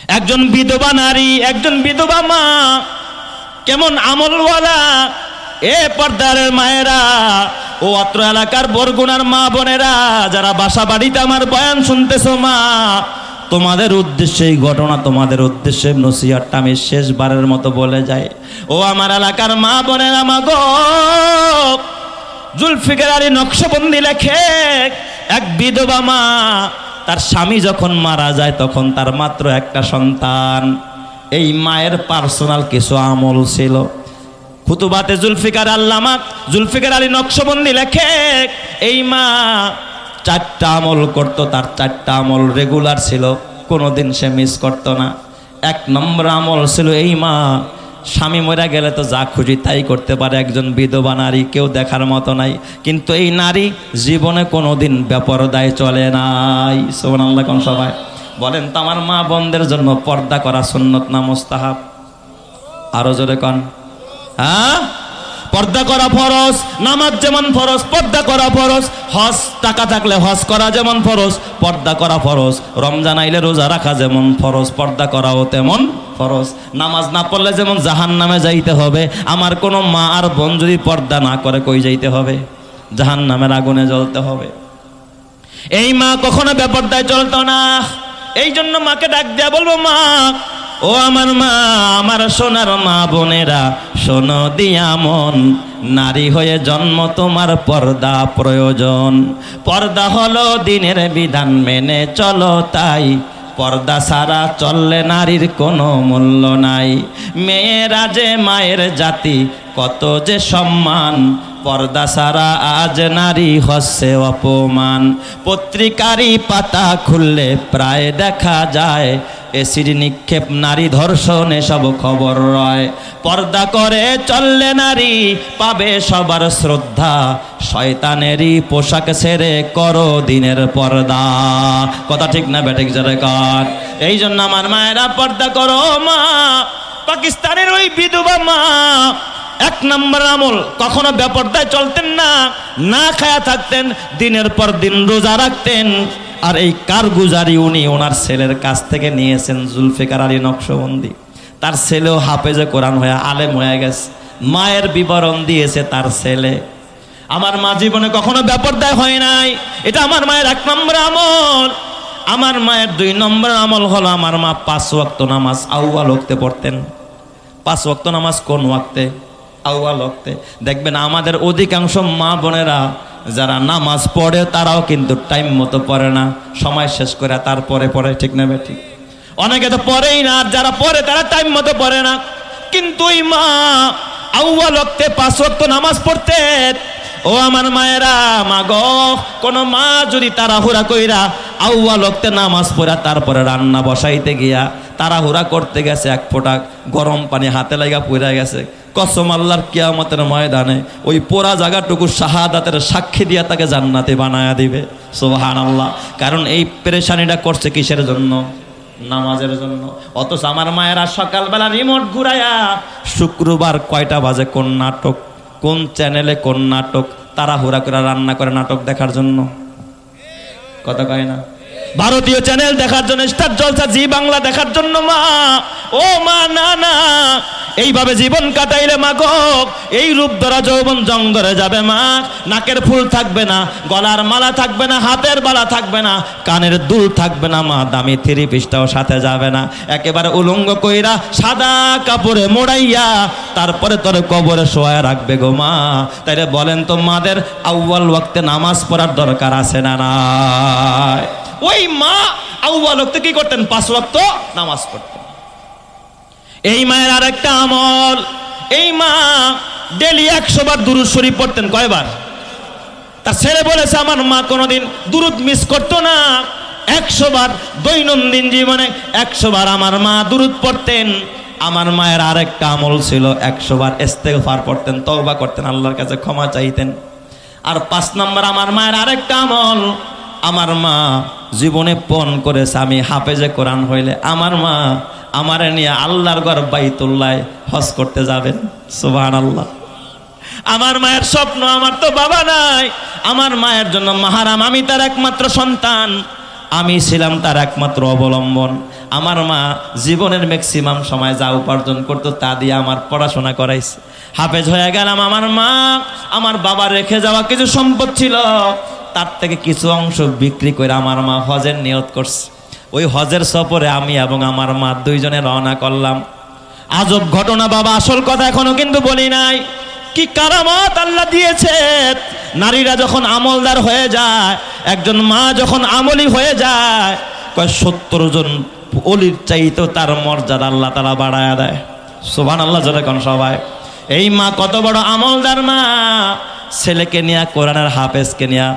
একজন বিধবা নারী, একজন বিধবা মা কেমন আমলওয়ালা। এ পর্দার মায়েরা ও অত্র এলাকার বরগুনার মা বোনেরা যারা বাসা বাড়িতে আমার বয়ান শুনতেছো, মা তোমাদের উদ্দেশ্যে এই ঘটনা, তোমাদের উদ্দেশ্যে নসিহতটা আমি শেষবারের মতো বলে যাই। ও আমার এলাকার মা বোনেরা, মা গো, জুলফিকার আলী নকশবন্দি লেখে এক বিধবা মা তার স্বামী যখন মারা যায় তখন তার মাত্র একটা সন্তান। এই মায়ের পার্সোনাল কিছু আমল ছিল। খুতুবাতে জুলফিকার আল্লামা জুলফিকার আলী নকশবন্দি লেখে এই মা 4টা আমল করত, তার 4টা আমল রেগুলার ছিল, কোনোদিন সে মিস করতো না। 1 নম্বর আমল ছিল এই মা স্বামী মরে গেলে তো যা খুশি তাই করতে পারে, একজন বিধবা নারী, কেউ দেখার মতো নাই, কিন্তু এই নারী জীবনে কোনোদিন বেপরদায় চলে নাই। সুবহানাল্লাহ। কোন সবাই বলেন তো আমার মা বোনদের জন্য পর্দা করা সুন্নত না মুস্তাহাব? আরো জোরে কন। হ্যাঁ, পর্দা করা ফরজ। নামাজ যেমন ফরজ, পর্দা করা ফরজ। হজ টাকা থাকলে হজ করা যেমন ফরজ, পর্দা করা ফরজ। রমজান আইলে রোজা রাখা যেমন ফরজ, পর্দা করাও তেমন ফরজ। নামাজ না পড়লে যেমন জাহান্নামে যাইতে হবে, আমার কোনো মা আর বোন যদি পর্দা না করে কই যাইতে হবে? জাহান্নামের আগুনে জ্বলতে হবে। এই মা কখনো বেপরদায় চলতো না। এই জন্য মাকে ডাক দেয়া বলবো, মা ও আমার মা, আমার সোনার মা বোনেরা শোনো দিয়া মন, নারী হয়ে জন্ম তোমার পর্দা প্রয়োজন। পর্দা হলো দিনের বিধান, মেনে চলো তাই, পর্দা ছাড়া চললে নারীর কোনো মূল্য নাই। মেয়েরা যে মায়ের জাতি, কত যে সম্মান, পর্দা ছাড়া আজ নারী হচ্ছে অপমান। পত্রিকারই পাতা খুললে প্রায় দেখা যায়, এসিড নিক্ষেপ, নারী ধর্ষণ, এসব খবর রয়। পর্দা করে চললে নারী পাবে সবার শ্রদ্ধা, শয়তানেরই পোশাক ছেড়ে করো দিনের পর্দা। কথা ঠিক না বেঠিক জোরে কর। এই জন্য আমার মায়েরা পর্দা করো। মা পাকিস্তানের ওই বিধবা মা 1 নম্বর আমল, কখনো বেপরদায় চলতেন না, না খায়া থাকতেন, দিনের পর দিন রোজা রাখতেন। আর এই কারগুজারি উনি ওনার ছেলের কাছ থেকে নিয়েছেন, জুলফিকার আলী নকশবন্দি। তার ছেলেও হাফেজে কোরআন হয়ে আলেম হয়ে গেছে, মায়ের বিবরণ দিয়েছে তার ছেলে। আমার মা জীবনে কখনো বেপরদায় হয় নাই, এটা আমার মায়ের 1 নম্বর আমল। আমার মায়ের 2 নম্বর আমল হলো আমার মা 5 ওয়াক্ত নামাজ আউয়াল ওয়াক্তে পড়তেন। 5 ওয়াক্ত নামাজ কোন ওয়াক্তে? আউয়াল ওয়াক্তে। দেখবেন আমাদের অধিকাংশ মা বোনেরা যারা নামাজ পড়ে তারাও কিন্তু টাইম মতো পড়ে না, সময় শেষ করে তারপরে পড়ে, ঠিক না বেঠিক? অনেকে তো পড়েই না, আর যারা পড়ে তারা টাইম মতো পড়ে না। কিন্তু ওই মা আউয়াল ওয়াক্তে 5 ওয়াক্ত নামাজ পড়তেন। ও আমার মায়েরা, মা গো, কোন মা যদি তাড়াহুড়া কইরা আউয়াল ওয়াক্তে নামাজ পড়া তারপরে রান্না বসাইতে গিয়া তাড়াহুড়া করতে গেছে, 1 ফোঁটা গরম পানি হাতে লাগা পড়ে গেছে, কসম আল্লাহর কিয়ামতের ময়দানে ওই পোড়া জায়গাটুকু শাহাদাতের সাক্ষী দিয়া তাকে জান্নাতে বানায়া দিবে। সুবহানাল্লাহ। কারণ এই পেরেশানিটা করছে কিসের জন্য? নামাজের জন্য। অথচ আমার মায়েরা সকালবেলা রিমোট ঘুরাইয়া শুক্রবার কয়টা বাজে কোন নাটক, কোন চ্যানেলে কোন নাটক, তাড়াহুড়া করে রান্না করে নাটক দেখার জন্য। কথা কয় না? ভারতীয় চ্যানেল দেখার জন্য, স্টার জলসা, জি বাংলা দেখার জন্য। মা ও মা, না না, এইভাবে জীবন কাটাইলে মা গো, এই রূপ ধরা যৌবন জং ধরে যাবে মা। নাকের ফুল থাকবে না, গলার মালা থাকবে না, হাতের বালা থাকবে না, কানের দুল থাকবে না মা, দামি 3 পিসটাও সাথে যাবে না। একেবারে উলঙ্গ কইরা সাদা কাপড়ে মোড়াইয়া তারপরে তোর কবরে শোয়া রাখবে গো মা। তাইলে বলেন তো মাদের আউয়াল ওয়াক্তে নামাজ পড়ার দরকার আছে না নাই? ওই মা আউয়াল ওয়াক্তে কি করতেন? 5 ওয়াক্ত নামাজ পড়তেন। এই মায়ের আরেকটা আমল, এই মা ডেলি 100 বার দুরূদ শরীফ পড়তেন। কয়বার? তার ছেলে বলেছে আমার মা কোনোদিন দুরূদ মিস করতো না, 100 বার দৈনন্দিন জীবনে 100 বার আমার মা দুরূদ পড়তেন। আমার মায়ের আরেকটা আমল ছিল, 100 বার ইস্তেগফার পড়তেন, তওবা করতেন, আল্লাহর কাছে ক্ষমা চাইতেন। আর 5 নম্বর আমার মায়ের আরেকটা আমল, আমার মা জীবনে পণ করেছে আমি হাফেজে কোরআন হইলে আমার মা আমারে নিয়ে আল্লাহর ঘর বাইতুল্লাহ হজ করতে যাবেন। সুবহানাল্লাহ। আমার মায়ের স্বপ্ন, আমার তো বাবা নাই, আমার মায়ের জন্য মাহারাম, আমি তার একমাত্র সন্তান, আমি ছিলাম তার একমাত্র অবলম্বন। আমার মা জীবনের ম্যাক্সিমাম সময় যা উপার্জন করতো তা দিয়ে আমার পড়াশোনা করাইছে, হাফেজ হয়ে গেলাম। আমার মা আমার বাবা রেখে যাওয়া কিছু সম্পদ ছিল, তার থেকে কিছু অংশ বিক্রি করে আমার মা হজের নিয়ত করছে। ওই হজের সফরে আমি এবং আমার মা দুইজনে রওনা করলাম। আজব ঘটনা বাবা, আসল কথা এখনো কিন্তু বলি নাই। কি কারামত আল্লাহ দিয়েছে। নারীরা যখন আমলদার হয়ে যায়, একজন মা যখন আমলি হয়ে যায়, কয় 70 জন অলির চাইতেও তার মর্যাদা আল্লাহ তাআলা বাড়ায়া দেয়। সুবহানাল্লাহ জোরে কোন সবাই। এই মা কত বড় আমলদার মা, ছেলেকে নিয়ে কোরআনের হাফেজকে নিয়ে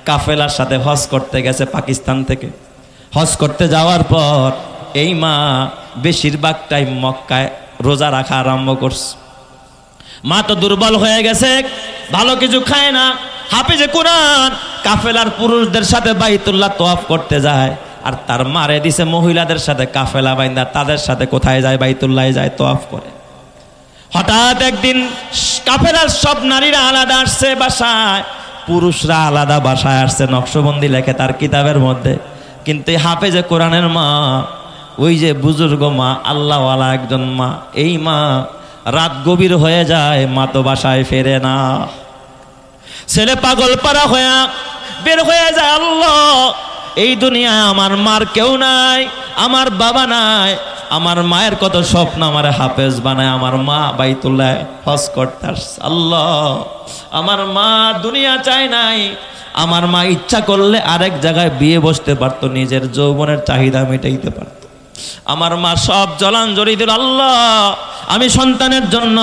কাফেলার সাথে হজ করতে গেছে পাকিস্তান থেকে। হজ করতে যাওয়ার পর এই মা বেশিরভাগ টাইম মক্কায় রোজা রাখা আরম্ভ করছে। মা তো দুর্বল হয়ে গেছে, ভালো কিছু খায় না। হাফেজে কোরআন কাফেলার পুরুষদের সাথে বাইতুল্লাহ তওয়াফ করতে যায়, আর তার মারে দিছে মহিলাদের সাথে কাফেলা বাইন্দা তাদের সাথে কোথায় যায়? বাইতুল্লাহে যায়, তওয়াফ করে। হঠাৎ একদিন কাফেলার সব নারীরা আলাদা আসছে বাসায়, পুরুষরা আলাদা বাসায় আসছে, নকশবন্দি লেখে তার কিতাবের মধ্যে। কিন্তু হাফেজে কোরআনের মা, ওই যে বুজুর্গ মা, আল্লাহওয়ালা একজন মা, এই মা রাত গভীর হয়ে যায়, মা তো বাসায় ফেরে না। ছেলে পাগল পারা হয়ে বের হয়ে যায়। আল্লাহ, এই দুনিয়ায় আমার মার কেউ নাই, আমার বাবা নাই, আমার মায়ের কত স্বপ্ন আমার হাফেজ বানায়, আমার মা বাইতুল্লাহ হজ করতে আসছে। আল্লাহ, আমার মা দুনিয়া চায় নাই, আমার মা ইচ্ছা করলে আরেক জায়গায় বিয়ে বসতে পারতো, নিজের যৌবনের চাহিদা মেটাইতে পারত। আমার মা সব জলাঞ্জলি দিল। আল্লাহ, আমি সন্তানের জন্য।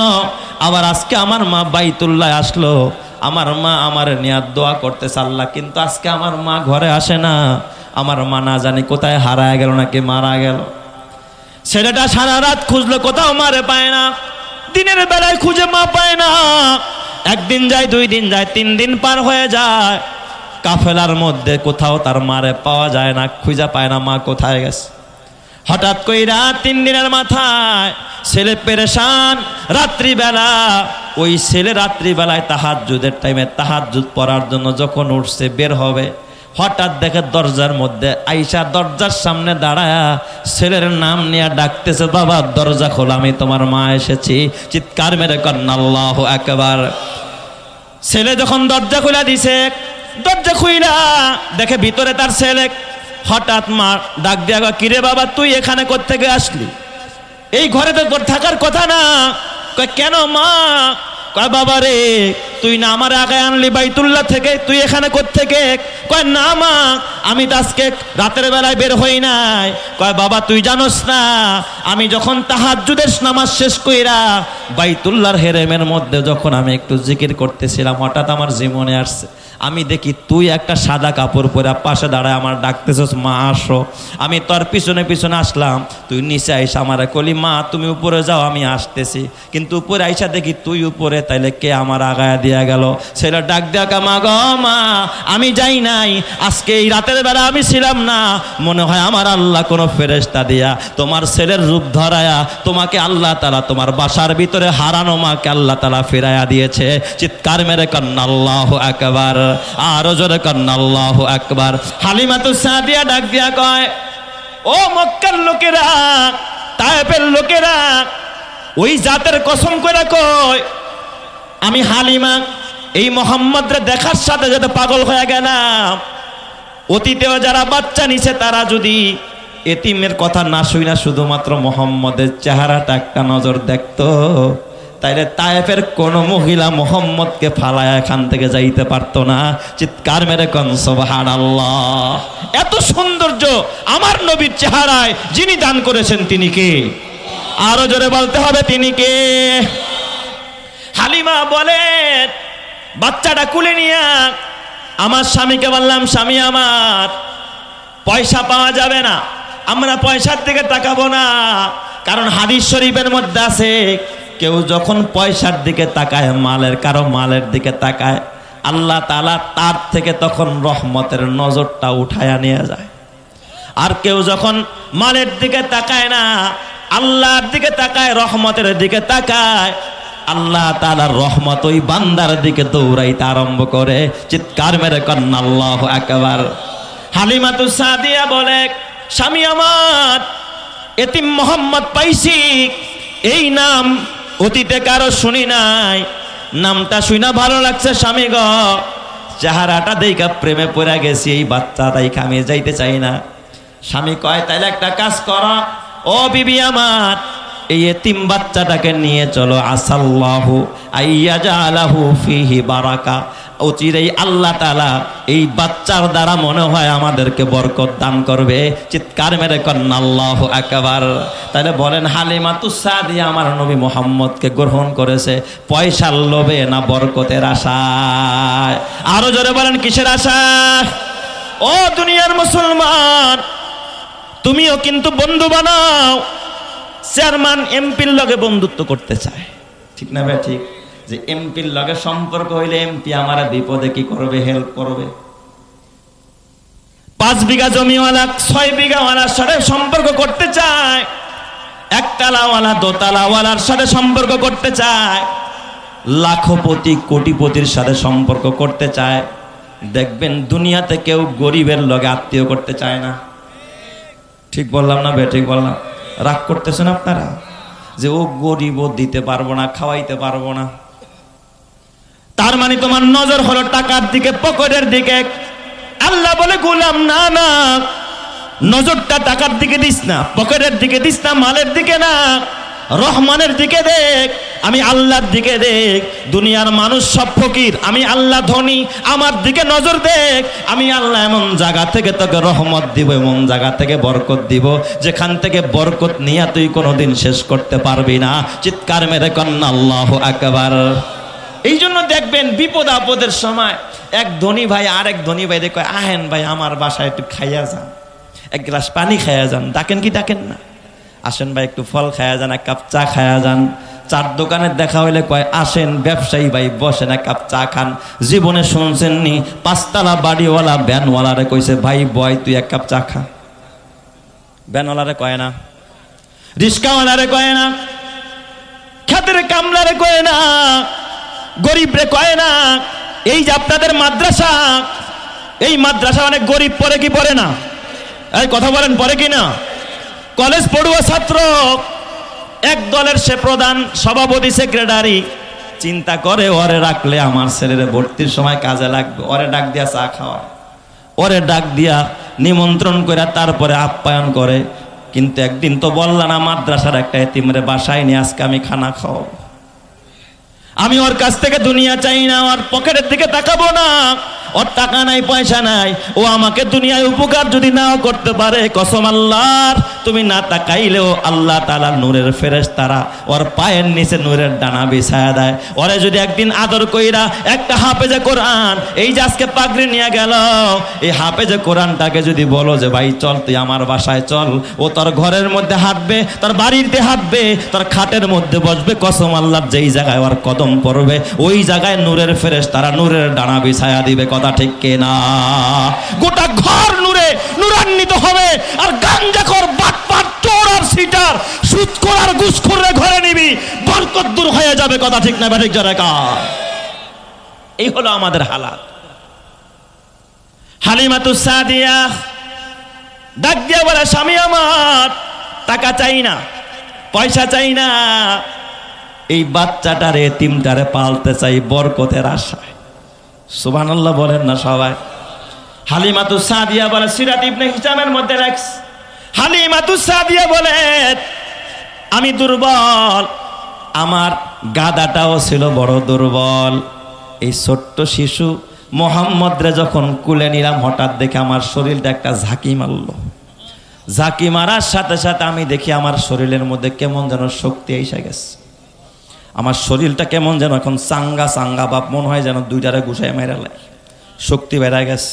আবার আজকে আমার মা বাইতুল্লাহ আসলো, আমার মা আমার নিয়ে দোয়া করতেছে আল্লাহ, কিন্তু আজকে আমার মা ঘরে আসে না। আমার মা না জানি কোথায় হারায় গেল নাকি মারা গেল। ছেলেটা সারা রাত খুঁজলো, কোথাও মারে পায় না। দিনের বেলায় খুঁজে মা পায় না। একদিন যায়, 2 দিন যায়, 3 দিন পার হয়ে যায়, কাফেলার মধ্যে কোথাও তার মারে পাওয়া যায় না, খুঁজে পায় না মা কোথায় গেছে। হঠাৎ কইরা 3 দিনের মাথায় ছেলে পেরেশান। রাত্রিবেলা ওই ছেলে রাত্রিবেলায় তাহাজ্জুদের টাইমে তাহাজ্জুদ পড়ার জন্য যখন উঠছে বের হবে, হঠাৎ দেখে দরজার মধ্যে আইসা দরজার সামনে দাঁড়ায়া ছেলের নাম নিয়ে ডাকতেছে, বাবা দরজা খোল, আমি তোমার মা এসেছি। চিৎকার মেরে কন্যা আল্লাহু আকবার। ছেলে যখন দরজা খুলে দিছে, দরজা খুইলা দেখে ভিতরে তার ছেলে। হঠাৎ মা ডাক দিয়া, কিরে বাবা তুই এখানে কোত্থেকে আসলি? এই ঘরে তো তোর থাকার কথা না। কয় কেন মা? কয় বাবা রে, তুই না আমার আগে আনলি বাইতুল্লাহ থেকে, তুই এখানে কোত্থেকে? কয় না মা, আমি তো আজকে রাতের বেলায় বের হই নাই। কয় বাবা তুই জানোস না, আমি যখন তাহাজ্জুদের নামাজ শেষ কইরা বাইতুল্লাহর হেরেমের মধ্যে যখন আমি একটু জিকির করতেছিলাম, হঠাৎ আমার জীবনে আসছে, আমি দেখি তুই একটা সাদা কাপড় পরে পাশে দাঁড়ায় আমার ডাকতেছস, মা আসো। আমি তোর পিছনে পিছনে আসলাম, তুই নিচে আইসা আমার কলি, মা তুমি উপরে যাও, আমি আসতেছি। কিন্তু উপরে আইসা দেখি তুই উপরে, তাইলে কে আমার আগায়া দিয়া গেল? ছেলে ডাক দিয়া, মা গো মা, আমি যাই নাই, আজকে এই রাতের বেলা আমি ছিলাম না, মনে হয় আমার আল্লাহ কোনো ফেরেশতা দিয়া তোমার ছেলের রূপ ধরায়া তোমাকে আল্লাহ তাআলা তোমার বাসার ভিতরে হারানো মাকে আল্লাহ তাআলা ফিরাইয়া দিয়েছে। চিৎকার মেরে কন্যা আল্লাহু আকবার, আরো জোরে কন্যা আল্লাহু আকবার। হালিমাতু সাদিয়া ডাক দিয়া কয়, ও মক্কার লোকেরা, তায়েফের লোকেরা, ওই জাতের কসম করে কয়, আমি হালিমা এই মোহাম্মদরে দেখার সাথে সাথে পাগল হয়ে গেলাম। অতীতেও যারা বাচ্চা নিছে তারা যদি এতিমের কথা না শুই না, শুধুমাত্র মোহাম্মদের চেহারাটা একটা নজর দেখতো, তাইলে তায়েফের কোন মহিলা মোহাম্মদকে ফালায়া এখান থেকে যাইতে পারতো না। চিৎকার মেরে কোন সুবহানাল্লাহ। এত সৌন্দর্য আমার নবীর চেহারায় যিনি দান করেছেন তিনি কে? আরো জোরে বলতে হবে, তিনি কে? হালিমা বলেন, বাচ্চাটা কুলে নিয়ে আমার স্বামীকে বললাম, স্বামী আমার পয়সা পাওয়া যাবে না, আমরা পয়সার দিকে তাকাবো না, কারণ হাদিস শরীফের মধ্যে আছে কেউ যখন পয়সার দিকে তাকায়, কারো মালের দিকে তাকায়, আল্লাহ তাআলা তার থেকে তখন রহমতের নজরটা উঠায়া নিয়ে যায়। আর কেউ যখন মালের দিকে তাকায় না, আল্লাহর দিকে তাকায়, রহমতের দিকে তাকায়, আল্লাহ তাআলার রহমত ওই বান্দার দিকে দৌড়াইতে আরম্ভ করে। চিৎকার মেরে কন্যা আল্লাহু আকবার। হালিমাতু সাদিয়া বলে, স্বামী আমার এতিম মোহাম্মদ পাইছি, এই নাম অতীতে কারো শুনি নাই, নামটা শুনা ভালো লাগছে স্বামী গ, চেহারাটা দেখা প্রেমে পড়ে গেছি, এই বাচ্চা তাই আমি যাইতে চাই না। স্বামী কয় তাইলে একটা কাজ করো ও বিবি আমার, এই এতিম বাচ্চাটাকে নিয়ে চলো, আসাল্লাহু আইয়াজালাহু ফিহি বারাকা, অচিরেই আল্লাহ তাআলা এই বাচ্চার দ্বারা মনে হয় আমাদেরকে বরকত দান করবে। চিৎকার মেরে কন্না আল্লাহু আকবার। তাহলে বলেন হালিমাতুস সাদিয়া আমার নবী মুহাম্মদকে গ্রহণ করেছে পয়সার লোভে না বরকতের আশায়? আরো জোরে বলেন কিসের আশা? ও দুনিয়ার মুসলমান, তুমিও কিন্তু বন্ধু বানাও। চেয়ারম্যান এমপির লগে বন্ধুত্ব করতে চায়, ঠিক না ভাই? ঠিক, যে এমপির লগে সম্পর্ক হইলে এমপি আমার বিপদে কি করবে, হেল্প করবে। 5 বিঘা জমিওয়ালা 6 বিঘাওয়ালার সাথে সম্পর্ক করতে চায়, একতলাওয়ালা দোতলাওয়ালার সাথে সম্পর্ক করতে চায়, লাখপতি কোটিপতির সাথে সম্পর্ক করতে চায়। দেখবেন দুনিয়াতে কেউ গরিবের লগে আত্মীয় করতে চায় না। ঠিক বললাম না ভাই? ঠিক বললাম? রাগ করতেছেন আপনারা যে ও গরিব, দিতে পারবো না, খাওয়াইতে পারবো না। তার মানে তোমার নজর হলো টাকার দিকে, পকেটের দিকে। আল্লাহ বলে গোলাম না না, নজরটা টাকার দিকে দিস না, পকেটের দিকে দিস না, মালের দিকে না, রহমানের দিকে দেখ, আমি আল্লাহর দিকে দেখ। দুনিয়ার মানুষ সব ফকির, আমি আল্লাহ ধনী, আমার দিকে নজর দেখ। আমি আল্লাহ এমন জায়গা থেকে তোকে রহমত দিব, এমন জায়গা থেকে বরকত দিব, যেখান থেকে বরকত নিয়ে তুই কোনোদিন শেষ করতে পারবি না। চিৎকার মেরে কন্না আল্লাহু আকবার। এই জন্য দেখবেন বিপদ আপদের সময় এক ধনী ভাই আরেক ধনী ভাই দেখে আহেন ভাই আমার বাসায় একটু খাইয়া যান, এক গ্লাস পানি খাইয়া যান। ডাকেন কি ডাকেন না? আসেন ভাই একটু ফল খায়া যান, এক কাপ চা খায়া যান। চার দোকানের দেখা হইলে কয় আসেন ব্যবসায়ী ভাই বসেন, এক কাপ চা খান। জীবনে শুনছেন নি 5 তলা বাড়িওয়ালা ভ্যানওয়ালারে কইছে ভাই বয় তুই এক কাপ চা খা? ভ্যানওয়ালারে কয় না, রিস্কাওয়ালারে কয় না, খেতের কামলারে কয় না, গরিবরে কয় না। এই যে আপনাদের মাদ্রাসা, এই মাদ্রাসা অনেক গরিব পড়ে কি পড়ে না? এই কথা বলেন, পড়ে কি না? কলেজ পড়ুয়া ছাত্র, এক দলের সে প্রধান, সভাপতি, সেক্রেটারি, চিন্তা করে ওরে রাখলে আমার ছেলের ভর্তির সময় কাজে লাগবে। ওরে ডাক দিয়া চা খাওয়া, ওরে ডাক দিয়া নিমন্ত্রণ করে তারপরে আপ্যায়ন করে। কিন্তু একদিন তো বললাম না মাদ্রাসার একটা এতিমরে বাসায় নিয়ে আজকে আমি খানা খাওয়াবো। আমি ওর কাছ থেকে দুনিয়া চাই না, ওর পকেটের দিকে তাকাবো না। ওর টাকা নাই, পয়সা নাই, ও আমাকে দুনিয়ায় উপকার যদি নাও করতে পারে, কসম আল্লাহর, তুমি না তাকাইলেও আল্লাহ তাআলা নূরের ফেরেশতারা ওর পায়ের নিচে নূরের ডানা বিছায়া দেয়। ওরে যদি একদিন আদর কইরা একটা হাফেজে কোরআন, এই যে আজকে পাগড়ি নিয়ে গেল, এই হাফেজে কোরআনটাকে যদি বলো যে ভাই চল তুই আমার বাসায় চল, ও তোর ঘরের মধ্যে হাঁটবে, তোর বাড়িতে হাঁটবে, তোর খাটের মধ্যে বসবে, কসম আল্লাহর, যেই জায়গায় ওর কদম পড়বে ওই জায়গায় নূরের ফেরেশতারা নূরের ডানা বিছায়া দিবে। কথা ঠিক কিনা? গোটা ঘর নূরে নূরান্বিত হবে। আর গাঞ্জাখোর, বাটপার, চোর আর সিটার, সুদখোর আর ঘুষখোরের ঘরে নিবি, বরকত দূর হয়ে যাবে। কথা ঠিক না ঠিক জোরে কর? এই হলো আমাদের হালাত। হালিমাতুস সাদিয়া ডাক দিয়া বলে স্বামী আমার টাকা চাই না, পয়সা চাই না, এই বাচ্চাটারে এতিমটারে পালতে চাই বরকতের আশায়। সুবহানাল্লাহ বলেন না সবাই? হালিমাতুস সাদিয়া বলে, সিরাত ইবনে হিশামের মধ্যে লেখছে, হালিমাতুস সাদিয়া বলে আমি দুর্বল, আমার গাদাটাও ছিল বড় দুর্বল। এই ছোট্ট শিশু মোহাম্মদরে যখন কুলে নিলাম, হঠাৎ দেখে আমার শরীরটা একটা ঝাঁকি মারল। ঝাঁকি মারার সাথে সাথে আমি দেখি আমার শরীরের মধ্যে কেমন যেন শক্তি এসে গেছে। আমার শরীরটা কেমন যেন এখন চাঙ্গা চাঙ্গা বাপ, মনে হয় যেন দুইটারে গুছাই মেরালে, শক্তি বেড়ে গেছে।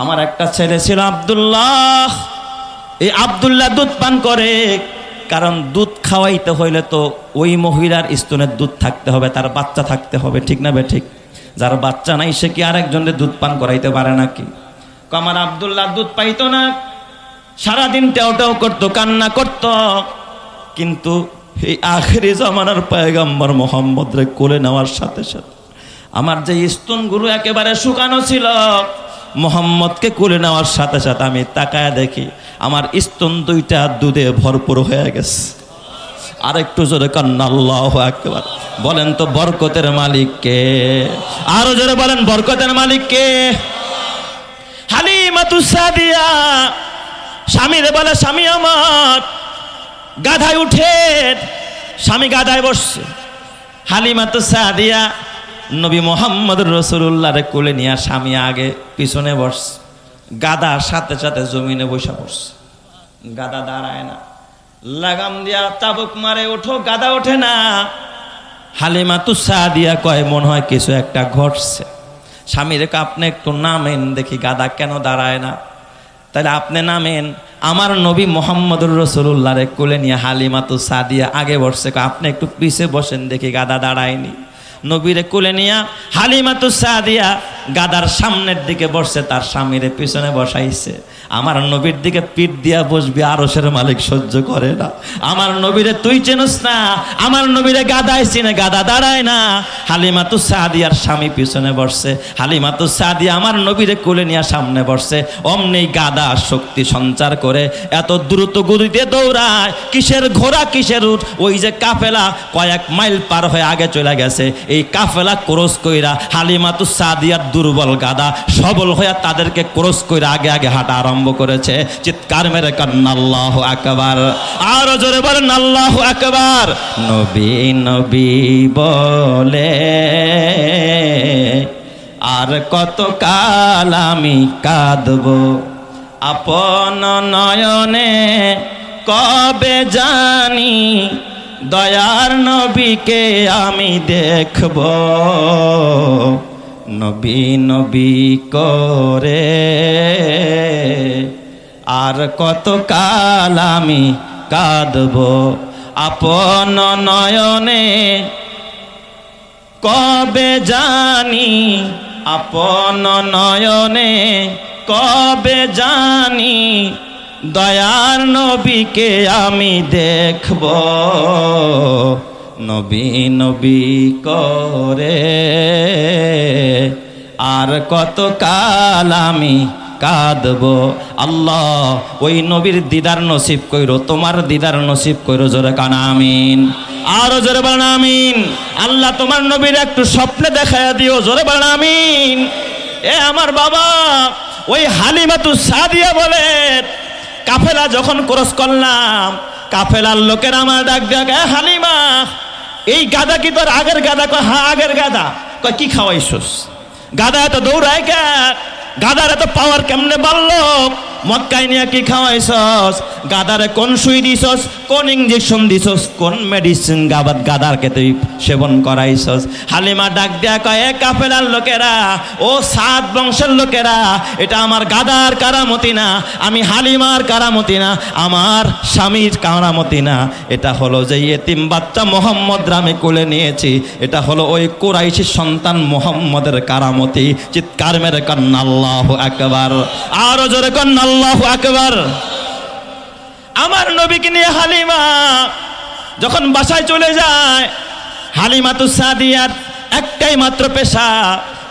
আমার একটা ছেলে ছিল আব্দুল্লাহ, এই আব্দুল্লাহ দুধ পান করে, কারণ দুধ খাওয়াইতে হইলে তো ওই মহিলার স্তনের দুধ থাকতে হবে, তার বাচ্চা থাকতে হবে, ঠিক না বে ঠিক? যার বাচ্চা নাই সে কি আরেকজনের দুধ পান করাইতে পারে নাকি? আমার আব্দুল্লাহ দুধ পাইতো না, সারাদিন টেও টেও করতো, কান্না করতো। কিন্তু এই আখেরি জামানার পয়গম্বর মুহাম্মদরে কোলে নেওয়ার সাথে সাথে আমার যে স্তনগুলো একেবারে শুকানো ছিল, মোহাম্মদকে কোলে নেওয়ার সাথে সাথে আমি তাকায় দেখি আমার স্তন দুইটা দুধে ভরপুর হয়ে গেছে। আর একটু জোরে কান্না আল্লাহু আকবার। বলেন তো বরকতের মালিক কে? আরো জোরে বলেন বরকতের মালিক কে? হালিমাতুস সাদিয়া স্বামীরে বলে, স্বামী আমার গাধায় উঠে। স্বামী গাধায় বসছে। হালিমাতুস সাদিয়া নবী মুহাম্মদ রাসূলুল্লাহরে কোলে নিয়ে স্বামী আগে পিছনে বসছে। গাধা সাথে সাথে জমিনে বসে পড়ছে। গাধা দাঁড়ায় না, লাগাম দিয়া চাবুক মারে, ওঠো। গাধা ওঠে না। হালিমাতুস সাদিয়া কয় মনে হয় কিছু একটা ঘটছে। স্বামীর আপনি একটু নামেন দেখি গাধা কেন দাঁড়ায় না। তাহলে আপনি নামেন। আমার নবী মুহাম্মদুর রাসূলুল্লাহরে কোলে নিয়ে হালিমাতুস সাদিয়া আগে বসছে। আপনি একটু পিছে বসেন দেখি গাধা দাঁড়ায়নি। নবীরে কোলে নিয়ে হালিমাতুস সাদিয়া গাদার সামনের দিকে বসছে, তার স্বামীরে পিছনে বসাইছে। আমার নবীর দিকে পিঠ দিয়া বসবি, আরশের মালিক সহ্য করে না। আমার নবীরে তুই চেনস না, আমার নবীরে গাদায় চিনে, গাদা দাঁড়ায় না। হালিমাতুস সাদিয়ার স্বামী পিছনে বসছে, হালিমাতুস সাদিয়া আমার নবীরে কোলে নিয়ে সামনে বসছে। অমনি গাদা শক্তি সঞ্চার করে এত দ্রুত গতিতে দৌড়ায়। কিসের ঘোড়া কিসের উট, ওই যে কাফেলা কয়েক মাইল পার হয়ে আগে চলে গেছে। এই কাফেলা ক্রস কইরা হালিমাতুস সাদিয়ার দুর্বল গাদা সবল হয়ে তাদেরকে ক্রস কইরা আগে আগে হাঁটা আরম্ভ করেছে। চিৎকার মেরে কান্না আল্লাহু আকবার। আরো জোরে বলেন আল্লাহু আকবার। নবী নবী বলে আর কত কাল আমি কাঁদব, আপন নয়নে কবে জানি দয়ার নবীকে আমি দেখব। নবী নবী করে আর কত কাল আমি কাঁদব, আপন নয়নে কবে জানি, আপন নয়নে কবে জানি দয়ার নবীকে আমি দেখব। নবী নবী করে আর কত কাল আমি কাঁদব। আল্লাহ ওই নবীর দিদার নসিব কইরো, তোমার দিদার নসিব কইরো। জোরে কান আমিন। আরো জোরে বলেন আমিন। আল্লাহ তোমার নবীর একটু স্বপ্নে দেখায়া দিও। জোরে বলেন আমিন। এ আমার বাবা, ওই হালিমাতুস সাদিয়া বলে কাফেলা যখন ক্রস করলাম, কাফেলার লোকের আমার ডাক ডাক, হালিমা এই গাদা কি তোর আগের গাদা? কয় হ্যাঁ আগের গাদা। কয় কি খাওয়াইছস? গাদা এত দৌড়ায় কে? গাদার এত পাওয়ার কেমনে বাড়লো? মক্কায় নিয়ে কি খাওয়াইছস? গাদারে কোন সুই দিছস, কোন ইঞ্জেকশন দিছস, কোন মেডিসিন গাদারকে তুই সেবন করাইছস? হালিমা ডাক দেয়া কয়, এ কাফেলার লোকেরা, ও সাদ বংশের লোকেরা, এটা আমার গাদার কারামতি না, আমি হালিমার কারামতি না, আমার স্বামীর কারামতি না। এটা হলো যে ইয়েতিম বাচ্চা মোহাম্মদ আমি কোলে নিয়েছি, এটা হলো ওই কুরাইশি সন্তান মোহাম্মদের কারামতি। চিৎকার মেরে কান্না আল্লাহু আকবার। আরো জোরে কান্না আল্লাহু আকবার। আমার নবীকে নিয়ে হালিমা যখন বাসায় চলে যায়, হালিমাতুস সাদিয়ার একটাই মাত্র পেশা,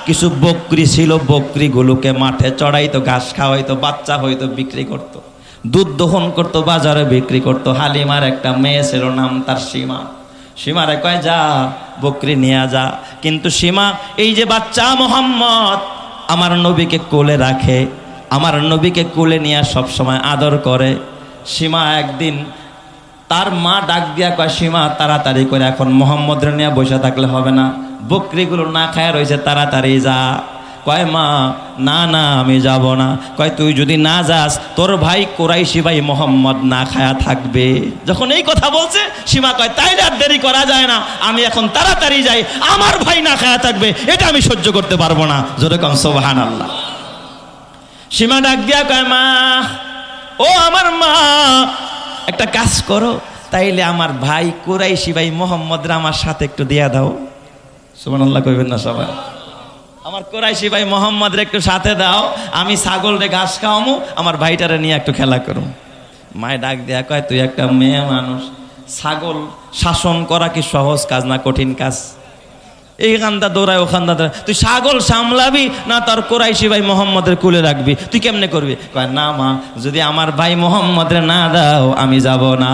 কিছু বকরি ছিল, বকরিগুলোকে মাঠে চড়াইতো, ঘাস খাওয়াইতো, বাচ্চা হইতো, বিক্রি করতো, দুধ দহন করতো, বাজারে বিক্রি করতো। হালিমার একটা মেয়ে ছিল, নাম তার সীমা। সীমারে কয় যা বকরি নিয়ে যা। কিন্তু সীমা এই যে বাচ্চা মোহাম্মদ আমার নবীকে কোলে রাখে, আমার নবীকে কোলে নিয়ে সব সময় আদর করে। সীমা একদিন তার মা ডাক দিয়া কয়, সীমা তাড়াতাড়ি করে এখন মোহাম্মদের নিয়ে বসে থাকলে হবে না, বকরিগুলো না খায় রয়েছে, তাড়াতাড়ি যা। কয় মা না না আমি যাব না। কয় তুই যদি না যাস তোর ভাই কুরাইশি ভাই মোহাম্মদ না খায়া থাকবে। যখন এই কথা বলছে সীমা কয় তাইলে আর দেরি করা যায় না, আমি এখন তাড়াতাড়ি যাই, আমার ভাই না খায়া থাকবে, এটা আমি সহ্য করতে পারবো না। জোরে কম সুবহানাল্লাহ। সীমা ডাক দিয়া কয় মা, ও আমার মা, একটা কাজ করো, তাইলে আমার ভাই কুরাইশি ভাই মোহাম্মদরা আমার সাথে একটু দিয়া দাও। সুবহানাল্লাহ কইবেন না সবাই? আমার কুরাইশি ভাই মোহাম্মদরে একটু সাথে দাও, আমি ছাগল রে ঘাস খাওয়ামু, আমার ভাইটারে নিয়ে একটু খেলা করুম। মায় ডাক দেয়া কয়, তুই একটা মেয়ে মানুষ, ছাগল শাসন করা কি সহজ কাজ না কঠিন কাজ? এইখানটা দৌড়ায় ওখানটা দৌড়ায়, তুই ছাগল সামলাবি না তোর কোরাইশি ভাই মোহাম্মদের কুলে রাখবি, তুই কেমনে করবি? কয় না মা, যদি আমার ভাই মোহাম্মদের না দাও আমি যাব না।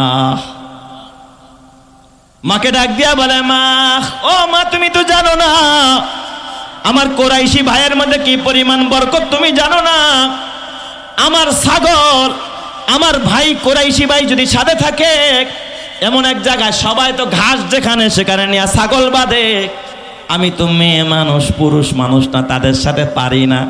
মাকে ডাক দিয়া বলে, মা, ও মা, তুমি তো জানো না আমার কোরাইশি ভাইয়ের মধ্যে কি পরিমাণ বরকত, তুমি জানো না? আমার ছাগল, আমার ভাই কোরাইশি ভাই যদি সাথে থাকে এমন এক জায়গায়, সবাই তো ঘাস যেখানে সেখানে নিয়ে ছাগল বাঁধে, আমি তো মেয়ে মানুষ, পুরুষ মানুষ না, তাদের সাথে পারি না।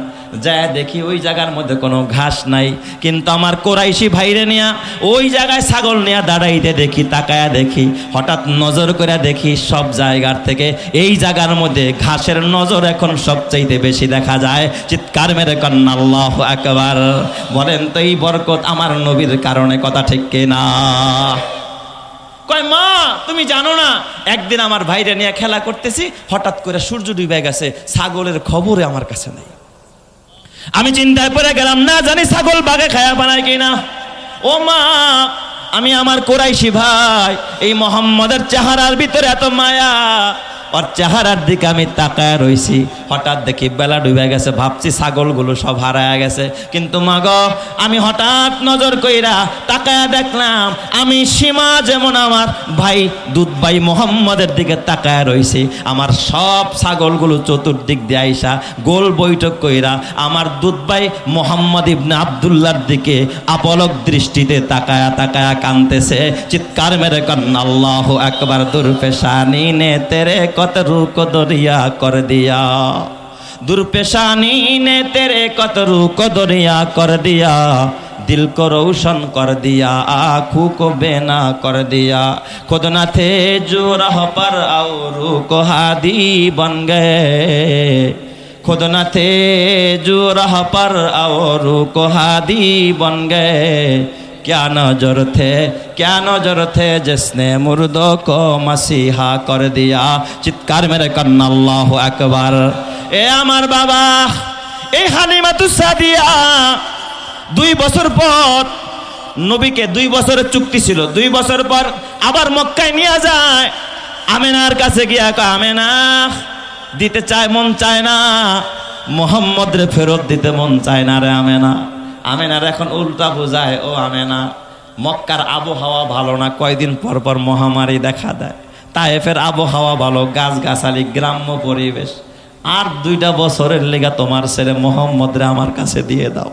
যায় দেখি ওই জায়গার মধ্যে কোনো ঘাস নাই, কিন্তু আমার কোরাইশি ভাইরে নিয়া ওই জায়গায় ছাগল নিয়ে দাঁড়াইতে দেখি, তাকায়া দেখি, হঠাৎ নজর করে দেখি সব জায়গার থেকে এই জায়গার মধ্যে ঘাসের নজর এখন সবচাইতে বেশি দেখা যায়। চিৎকার মেরে কন্যা আল্লাহু আকবার। বলেন তো এই বরকত আমার নবীর কারণে, কথা ঠিক কিনা? কয় মা, তুমি জানো না, একদিন আমার ভাইরে নিয়ে খেলা করতেছি, হঠাৎ করে সূর্য ডুবে গেছে, ছাগলের খবরে আমার কাছে নাই। আমি চিন্তায় পড়ে গেলাম, না জানি ছাগল বাঘে খায়া বানায় কিনা। ও মা, আমি আমার কোরাইশি ভাই এই মোহাম্মদের চেহারার ভিতরে এত মায়া, ওর চেহারার দিকে আমি তাকায় রইছি, হঠাৎ দেখি বেলা ডুবে গেছে, ভাবছি ছাগলগুলো সব হারায় গেছে। কিন্তু মা গো, আমি হঠাৎ নজর কইরা তাকায়া দেখলাম আমি সীমা যেমন আমার ভাই দুধ ভাই মোহাম্মদের দিকে তাকায় রইছি, আমার সব ছাগলগুলো চতুর্দিক দিয়ে আইসা গোল বৈঠক কইরা আমার দুধ ভাই মোহাম্মদ ইবনে আব্দুল্লাহর দিকে আপলক দৃষ্টিতে তাকায়া তাকায়া কাঁদতেছে। চিৎকার মেরে কন্না আল্লাহু আকবার। দুরপেশানি নে তেরে कत रूक दरिया कर दिया, दुर्पेशानी ने तेरे कत रूक दरिया कर दिया, दिल को रोशन कर दिया, आँखों को बेना कर दिया, खुद न थे जो राह पर और को हादी बन गए, खुद न थे जो राह पर और को हादी बन गए, क्या नजर थे जिसने मुर्दों को मसीहा कर दिया। चित्कार मेरे कन्ना अल्लाहु আকবার। এ আমার বাবা, এই হালিমাতুস সাদিয়া 2 বছর পর, নবীকে 2 বছরের চুক্তি ছিল, 2 বছর পর আবার মক্কায় নিয়ে যায়। আমেনার কাছে গিয়া কয়, আমেনা, দিতে চায় মন চায় না, মোহাম্মদরে ফেরত দিতে মন চায় না রে আমেনা। আমেনার এখন উল্টা বোঝায়, ও আমেনা, মক্কার আবহাওয়া ভালো না, কয়দিন পর পর মহামারী দেখা দেয়, তায়েফের আবহাওয়া ভালো, গাছগাছালি, গ্রাম্য পরিবেশ, আর 2টা বছরের লেগা তোমার ছেলে মোহাম্মদরে আমার কাছে দিয়ে দাও,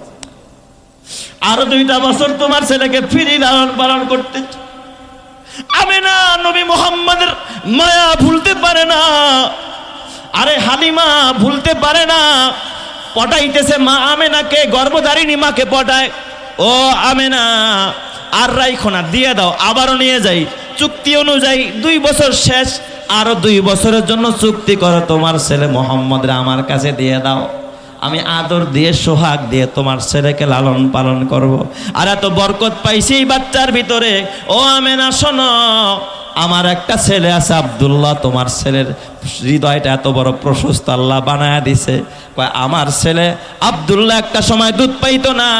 আরো 2টা বছর তোমার ছেলেকে ফিরি লালন পালন করতে। আমেনা নবী মোহাম্মদের মায়া ভুলতে পারে না, আরে হালিমা ভুলতে পারে না, পটাইতেছে মা আমেনাকে, গর্ভধারিণী মাকে পটায়। ও আমেনা, আর রাইখো না, দিয়ে দাও, আবারও নিয়ে যাই, চুক্তি অনুযায়ী 2 বছর শেষ, আরো 2 বছরের জন্য চুক্তি করো, তোমার ছেলে মোহাম্মদরে আমার কাছে দিয়ে দাও, আমি আদর দিয়ে সোহাগ দিয়ে তোমার ছেলেকে লালন পালন করব। আর এত বরকত পাইছি এই বাচ্চার ভিতরে। ও আমেনা শোনো, আমার একটা ছেলে আছে আব্দুল্লাহ, তোমার ছেলের হৃদয়টা এত বড় প্রশস্ত আল্লাহ বানায়া দিছে। আমার ছেলে আব্দুল্লাহ একটা সময় দুধ পাইতো না,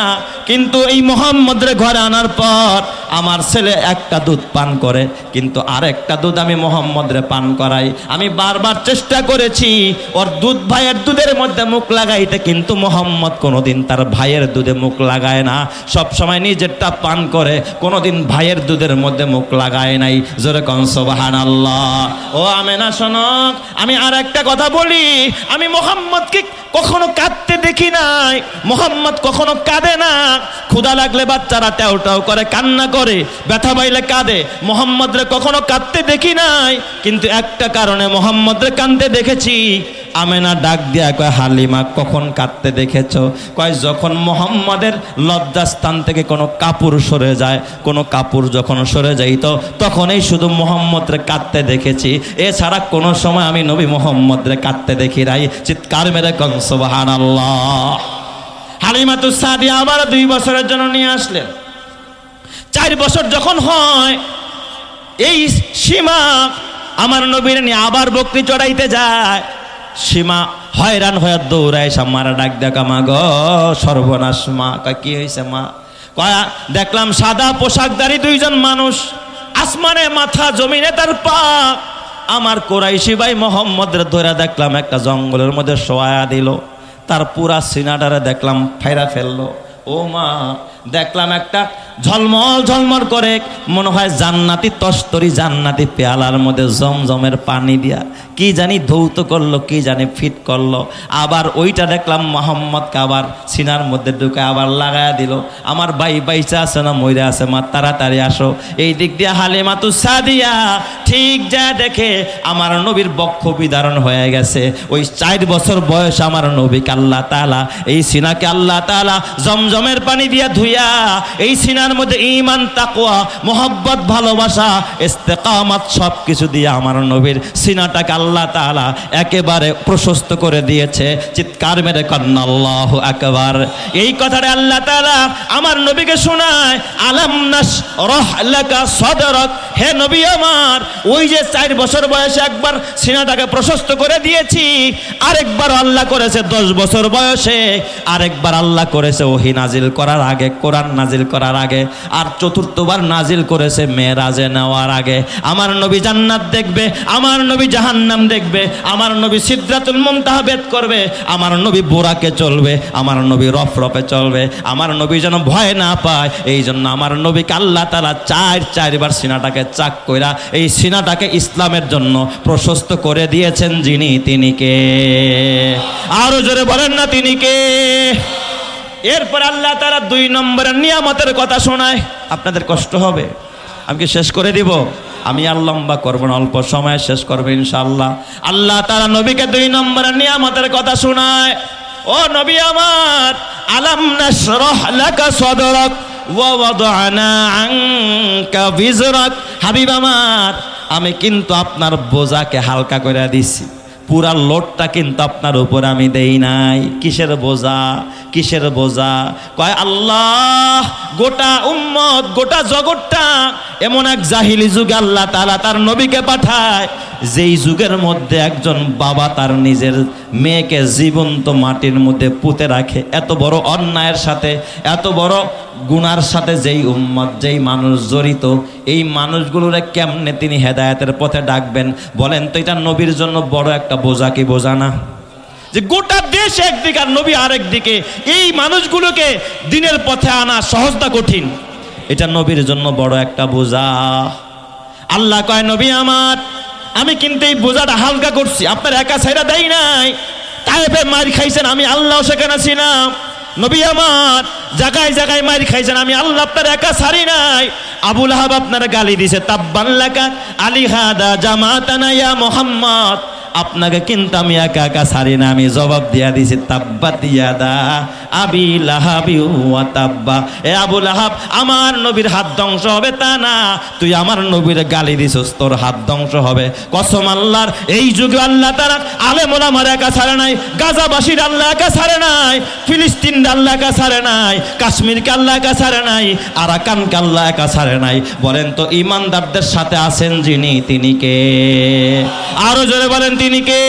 কিন্তু এই মোহাম্মদের ঘরে আনার পর আমার ছেলে একটা দুধ পান করে, কিন্তু আরেকটা দুধ আমি মোহাম্মদরে পান করাই। আমি বারবার চেষ্টা করেছি ওর দুধ ভাইয়ের দুধের মধ্যে মুখ লাগাইতে, কিন্তু মোহাম্মদ কোনোদিন তার ভাইয়ের দুধে মুখ লাগায় না, সব সময় নিজেরটা পান করে, কোনোদিন ভাইয়ের দুধের মধ্যে মুখ লাগায় নাই। জোরে কোন সুবহানাল্লাহ। ও আমেনা শোনো, আমি আর একটা কথা বলি, আমি মোহাম্মদকে কখনো কাঁদতে দেখি নাই, মোহাম্মদ কখনো কাঁদে না। ক্ষুধা লাগলে বাচ্চারা ট্যাও ট্যাও করে কান্না করে, ব্যথা পাইলে কাঁদে, মোহাম্মদরে কখনো কাঁদতে দেখি নাই। কিন্তু একটা কারণে মোহাম্মদরে কাঁদতে দেখেছি। আমেনা ডাক দিয়া কয়, হালিমা কখন কাঁদতে দেখেছো? কয়, যখন মোহাম্মদের লজ্জাস্থান থেকে কোনো কাপড় সরে যায়, কোনো কাপড় যখন সরে যাইত তখনই শুধু মোহাম্মদরে কাঁদতে দেখেছি, এছাড়া কোনো সময় আমি নবী মোহাম্মদরে কাঁদতে দেখি নাই। চিৎকার মেরে কোন সুবহানাল্লাহ। হালিমাতুস সাদিয়া আবার 2 বছরের জন্য নিয়ে আসলেন। 4 বছর যখন হয়, এই সীমা আমার নবীর নিয়ে আবার বকরি চড়াইতে যায়। সীমা হয়রান হয়ে দৌড়ায়, সামারা ডাক দেখা, মা গো সর্বনাশ। মা কয়, কি হয়েছে মা? কয়, দেখলাম সাদা পোশাকধারী 2 জন মানুষ, আসমানে মাথা জমিনে তার পা, আমার কোরাইশি ভাই মোহাম্মদের ধরে দেখলাম একটা জঙ্গলের মধ্যে শোয়া দিল, তার পুরা সিনাটারে দেখলাম ফাইরা ফেললো। ও মা, দেখলাম একটা ঝলমল ঝলমল করে মনে হয় জান্নাতি তস্তরি, জান্নাতি পেয়ালার মধ্যে জমজমের পানি দিয়া কি জানি ধৌত করলো, কি জানি ফিট করলো। আবার ওইটা দেখলাম মোহাম্মদকে আবার সিনার মধ্যে ঢুকে আবার লাগায়া দিল। আমার ভাই বাইচা আছে না মইরা আছে? মা তাড়াতাড়ি আসো। এই দিক দিয়ে হালিমাতু সাদিয়া ঠিক যা দেখে আমার নবীর বক্ষ বিদারণ হয়ে গেছে। ওই 4 বছর বয়স আমার নবীকে আল্লাহ তাআলা, এই সিনাকে আল্লাহ তাআলা জমজমের পানি দিয়া ধুইয়া এই সিনার মধ্যে ঈমান, তাকওয়া, মোহাব্বত, ভালোবাসা, ইস্তেকামাত সব কিছু দিয়ে আমার নবীর সিনাটাকে আল্লাহ তাআলা একেবারে প্রশস্ত করে দিয়েছে। চিৎকার মেরে কন্না আল্লাহু আকবার। এই কথাটা আল্লাহ তাআলা আমার নবীকে শোনায়, আলাম নাশরাহ লাকা সাদরাক, হে নবী আমার, ওই যে 4 বছর বয়সে একবার সিনাটাকে প্রশস্ত করে দিয়েছি, আরেকবার আল্লাহ করেছে 10 বছর বয়সে, আরেকবার আল্লাহ করেছে ওহী নাজিল করার আগে, কোরআন নাজিল করার আগে, আর চতুর্থবার নাজিল করেছে মেরাজে নেওয়ার আগে। আমার নবী জান্নাত দেখবে, আমার নবী জাহান্নাম দেখবে, আমার নবী সিদরাতুল মুনতাহা ভেদ করবে, আমার নবী বুরাকে চলবে, আমার নবী রফরফে চলবে, আমার নবী যেন ভয় না পায়। এই জন্য আমার নবীকে আল্লাহ তাআলা 4বার সিনাটাকে চাক কইরা এই সিনাটাকে ইসলামের জন্য প্রশস্ত করে দিয়েছেন। যিনি, তিনি কে? আরো জোরে বলেন না, তিনি কে? এরপর আল্লাহ তাআলা 2 নম্বরের নিয়ামতের কথা শোনায়। আপনাদের কষ্ট হবে, আমি কি শেষ করে দিব? আমি আর লম্বা করব না, অল্প সময় শেষ করবো ইনশাআল্লাহ। আল্লাহ তাআলা নবীকে 2 নম্বরের নিয়ামতের কথা শোনায়। ও নবী আমার, আলাম নাশরাহ লাকা সাদরাক ওয়া ওয়াদানা আনকা বিজরাক, হাবিব আমার, আমি কিন্তু আপনার বোঝাকে হালকা করে দিছি, পুরা লোডটা কিন্তু আপনার উপর আমি দেই নাই। কিসের বোঝা? কিসের বোঝা? কয় আল্লাহ গোটা উম্মত, গোটা জগৎটা এমন এক জাহিলি যুগে আল্লাহ তাআলা তার নবীকে পাঠায়, যেই যুগের মধ্যে একজন বাবা তার নিজের মেয়েকে জীবন্ত মাটির মধ্যে পুঁতে রাখে। এত বড় অন্যায়ের সাথে, এত বড় গুনার সাথে যেই উম্মত, যেই মানুষ জড়িত, এই মানুষগুলোরে কেমনে তিনি হেদায়েতের পথে ডাকবেন? বলেন তো, এটা নবীর জন্য বড় একটা বোঝা কি বোঝা না? যে গোটা দেশ একদিকে আর নবী আরেক দিকে, এই মানুষগুলোকে দিনের পথে আনা সহজটা কঠিন, এটা নবীর জন্য বড় একটা বোঝা। আল্লাহ কয়, নবী আমার, আমি কিন্তু এই বোঝাটা হালকা করছি, আপনার একা ছাইরা দেই নাই। তায়েফে মার খাইছেন, আমি আল্লাহ সেখানে ছিলাম। নবী আমার, জায়গায় জায়গায় মার খাইছেন, আমি আল্লাহ আপনার একা ছাড়ি নাই। আবু লাহাব আপনার গালি দিছে, তাব্বান লাকা আলিহাদা জামাতানা ইয়া মুহাম্মদ, আপনাকে কিন্তু আমি একা একা ছাড়ি না। আমি জবাব দিয়া দিছি, তাব্বাত ইয়াদা আবি লাহাবি ওয়া তাব্বা। এ আবু লাহাব, আমার নবীর হাত ধ্বংস হবে তা না, তুই আমার নবীর গালি দিছস, তোর হাত ধ্বংস হবে। কসম আল্লাহর, এই যুগে আল্লাহ তাআলা আলেম ওলামার একা ছাড়ে নাই, গাজাবাসীর আল্লাহ একা ছাড়ে নাই, ফিলিস্তিন আল্লাহ একা ছাড়ে নাই, কাশ্মীরকে আল্লাহ একা ছাড়ে নাই, আরাকানকে আল্লাহ একা ছাড়ে নাই। বলেন তো, ইমানদারদের সাথে আছেন যিনি, তিনি কে? আরো জোরে বলেন, তিনি কে?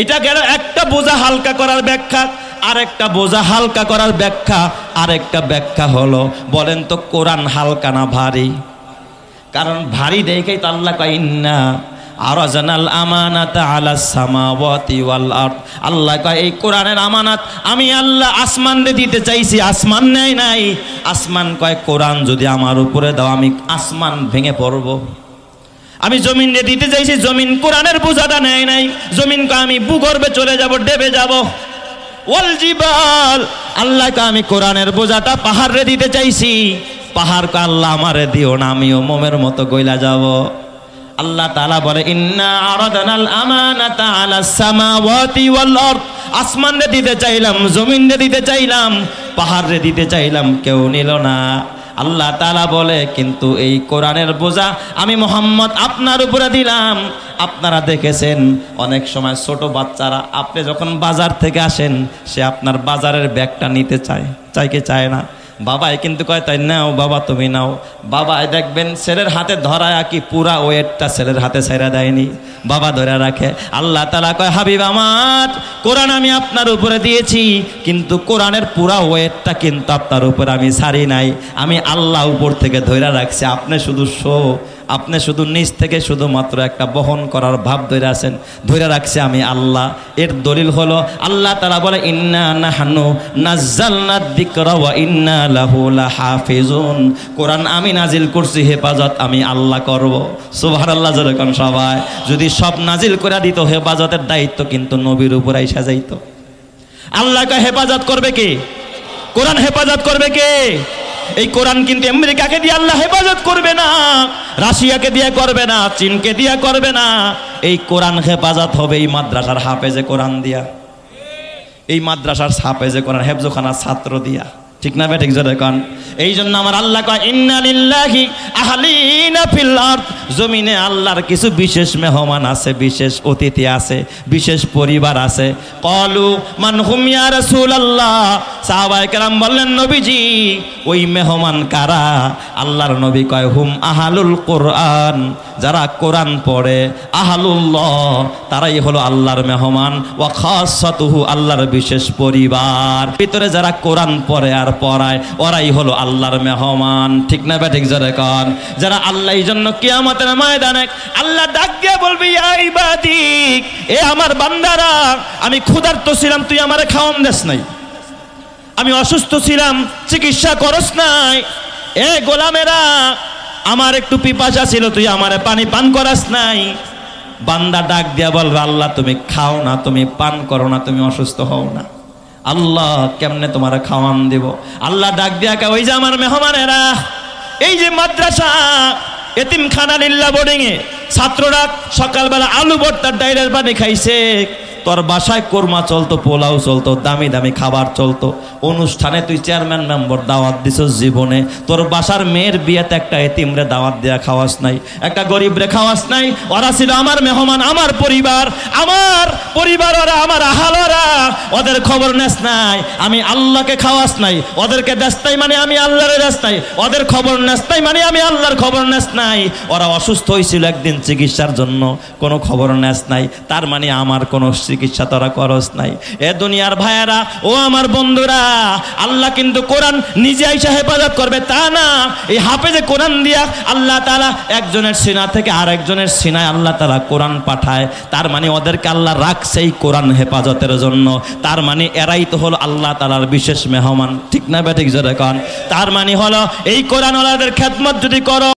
এটা গেল একটা বোঝা হালকা করার ব্যাখ্যা। আরেকটা বোঝা হালকা করার ব্যাখ্যা, আরেকটা ব্যাখ্যা হলো, বলেন তো কোরআন হালকা না ভারী? কারণ ভারী দেখেই তো আল্লাহ কয়, ইন্না আরাজানাল আমানাতা আলাস সামাওয়াতি ওয়াল আরদ। আল্লাহ কয়, এই কোরআনের আমানাত আমি আল্লাহ আসমানে দিতে চাইছি, আসমান নেয় নাই। আসমান কয়, কোরআন যদি আমার উপরে দাও, আমি আসমান ভেঙে পড়বো। আমি জমিন দিতে চাইছি, জমিন কোরআনের বোঝাটা নেয় নাই। জমিন কয়, আমি ভূগর্ভে চলে যাব, ডেবে যাব। ওয়াল জিবাল, আল্লাহ কয়, আমি কোরআনের বোঝাটা পাহাড়ে দিতে চাইছি। পাহাড় কয়, আল্লাহ আমারে দিও না, আমিও মোমের মতো গইলা যাব। আল্লাহ তাআলা বলে, ইন্না আরাদানাল আমানাতা আলাস সামাওয়াতি ওয়াল আরদ, আসমানে দিতে চাইলাম, জমিনে দিতে চাইলাম, পাহাড়ে দিতে চাইলাম, কেউ নিল না। আল্লাহ তাআলা বলে, কিন্তু এই কোরআনের বোঝা আমি মুহাম্মদ আপনার উপরে দিলাম। আপনারা দেখেছেন অনেক সময় ছোট বাচ্চারা, আপনি যখন বাজার থেকে আসেন, সে আপনার বাজারের ব্যাগটা নিতে চায়, চাই কি চায় না? বাবাই কিন্তু কয়, তাই নাও বাবা, তুমি নাও। বাবাই দেখবেন ছেলের হাতে ধরায় কি পুরা ওয়েটটা ছেলের হাতে ছেড়ে দেয়নি, বাবা ধরে রাখে। আল্লাহ তাআলা কয়, হাবিব আমার, কোরআন আমি আপনার উপরে দিয়েছি, কিন্তু কোরআনের পুরা ওয়েটটা কিন্তু আপনার উপরে আমি ছাড়ি নাই। আমি আল্লাহ উপর থেকে ধরে রাখছি, আপনি শুধু শো, আপনি শুধু নিজ থেকে শুধুমাত্র একটা বহন করার ভাব ধরে আছেন, ধরে রাখছে আমি আল্লাহ। এর দলিল হলো আল্লাহ তাআলা বলে ইন্না নাহনু নাযালনা যিকরা ওয়া ইন্না লাহু লাহাফিজুন। কোরআন আমি নাজিল করছি, হেফাজত আমি আল্লাহ করব। সুবহানাল্লাহ জোরে কোন সবাই। যদি সব নাজিল করে দিত, হেফাজতের দায়িত্ব কিন্তু নবীর উপর আইসা যাইত। আল্লাহকে হেফাজত করবে কে? কোরআন হেফাজত করবে কে? এই কোরআন কিন্তু আমেরিকাকে দিয়ে আল্লাহ হেফাজত করবে না, রাশিয়াকে দিয়ে করবে না, চীনকে দিয়ে করবে না। এই কোরআন হেফাজত হবে এই মাদ্রাসার হাফেজে কোরআন দিয়া, এই মাদ্রাসার হাফেজে কোরআন হেফজখানার ছাত্র দিয়া। ঠিক না ঠিক জোরে কোন। এই জন্য আমার আল্লাহ কয় ইন্না লিল্লাহি আহলিনা ফিল আরদ। জমিনে আল্লাহর কিছু বিশেষ মেহমান আছে, বিশেষ অতিথি আছে, বিশেষ পরিবার আছে। ক্বালু মান হুম ইয়া রাসূলুল্লাহ। সাহাবায়ে কেরাম বললেন নবীজি ওই মেহমান কারা? আল্লাহর নবী কয় হুম আহলুল কোরআন, যারা কোরআন পড়ে। আহলুল্লাহ, তারাই হলো আল্লাহর মেহমান। ওয়া খাসাতুহু, আল্লাহর বিশেষ পরিবার। ভিতরে যারা কোরআন পড়ে আর পড়ায়, ওরাই হলো আল্লাহর মেহমান। ঠিক না ঠিক জোরে কোন। যারা আল্লাহ, এই জন্য কিয়ামতের ময়দানে আল্লাহ ডাক দিয়ে বলবে ইয়া ইবাদি, এ আমার বান্দারা, আমি ক্ষুধার্ত ছিলাম, তুই আমারে খাওয়ান দেস নাই। আমি অসুস্থ ছিলাম, চিকিৎসা করস নাই। এ গোলামেরা, আমার একটু পিপাসা ছিল, তুই আমারে পানি পান করাস নাই। বান্দা ডাক দিয়া বলবে আল্লাহ তুমি খাও না, তুমি পান করো না, তুমি অসুস্থ হও না। আল্লাহ কেমনে তোমার খাওয়ান দেব? আল্লাহ ডাক দিয়া কে ওই যে আমার মেহমানেরা, এই যে মাদ্রাসা এতিমখানা লিল্লাহ বোর্ডিং এ ছাত্ররা সকালবেলা আলু ভর্তার ডাইরের পানি খাইছে, তোর বাসায় কোরমা চলতো, পোলাও চলতো, দামি দামি খাবার চলতো, অনুষ্ঠানে তুই চেয়ারম্যান মেম্বার দাওয়াত দিছ, জীবনে তোর বাসার মেয়ের বিয়েতে একটা এতিমরে দাওয়াত দেয়া খাওয়াস নাই, একটা গরিবরে খাওয়াস নাই। ওরা ছিল আমার মেহমান, আমার পরিবার, ওরা আমার আহালরা, ওদের খবর নেস নাই। আমি আল্লাহকে খাওয়াস নাই, ওদেরকে দেস নাই মানে আমি আল্লাহরে দেস নাই, ওদের খবর নেস নাই মানে আমি আল্লাহর খবর নেস নাই। ওরা অসুস্থ হয়েছিল একদিন চিকিৎসার জন্য, কোনো খবর নেস নাই, তার মানে আমার কোনো চিকিৎসা তোরা করস নাই। এ দুনিয়ার ভাইয়েরা, ও আমার বন্ধুরা, আল্লাহ কিন্তু কোরআন নিজে আইসা হেফাজত করবে তা না। এই হাফেজে কোরআন দিয়া আল্লাহ তাআলা একজনের সিনা থেকে আরেকজনের সিনায় আল্লাহ তাআলা কোরআন পাঠায়। তার মানে ওদেরকে আল্লাহ রাখছে এই কোরআন হেফাজতের জন্য। তার মানে এরাই তো হলো আল্লাহ তাআলার বিশেষ মেহমান। ঠিক না বেঠিক জোরে কোন। তার মানে হলো এই কোরআন ওয়ালাদের খেদমত যদি করো,